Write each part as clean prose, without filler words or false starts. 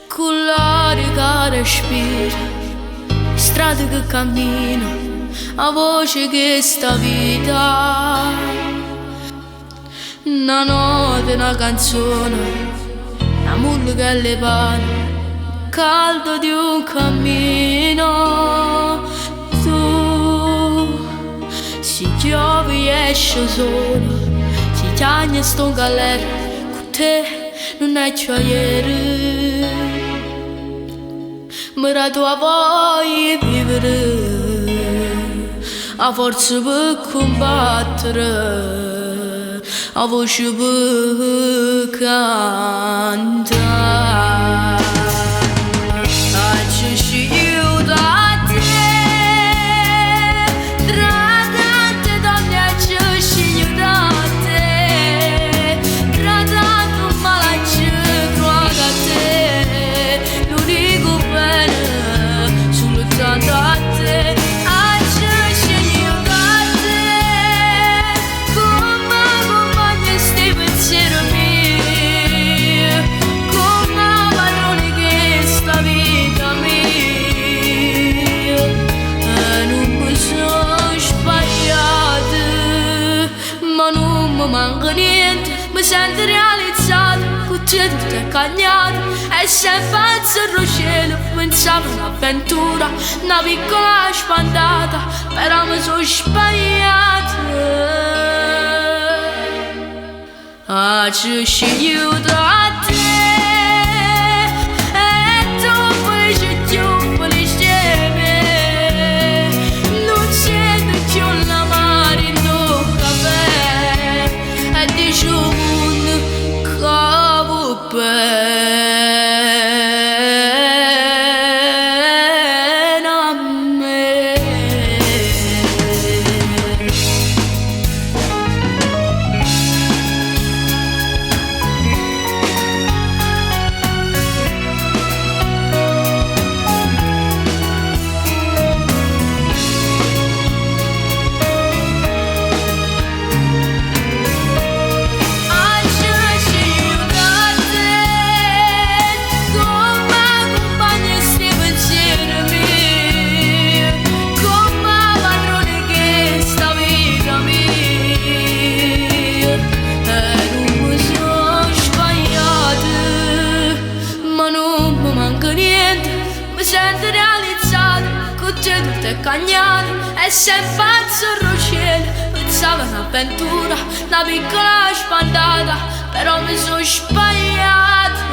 Culoare che respira, strade che cammino, a voce che sta vita. Una nota, una canzone, una musica che le pane, caldo di un cammino. Tu, si piove esce solo, si chiagna sto in galera, con te non è gioiere. Ma la tua voglia di vivere, a forza per combattere, a voce per cantare. Oggi sceglio da te, tra tante donne oggi sceglio da te, tra tanto male oggi crodo a te, l'unico bene soltanto a te. Oggi sceglio da te, come compagna sti pensieri miei, come padrone che sta vita mia. E non mi sono sbagliata, ma non mi manca niente, mi sento realizzata, con te tutto è cagnato. E se penso al cielo, pensavo un'avventura, una piccola spandata, però mi sono sbagliata. Oggi sceglio da te, e tu felice di me, non sento più l'amare in un caffè, e dici un mondo che va bene a me. Oggi sceglio da te, come compagna sti pensieri miei, come padrone che sta vita mia. E non mi sono sbagliata, ma non mi manca niente, mi sento realizzata, con te tutto è cagnato. E se penso al cielo, pensavo un'avventura, una piccola spandata, però mi sono sbagliata.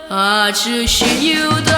Oggi sceglio da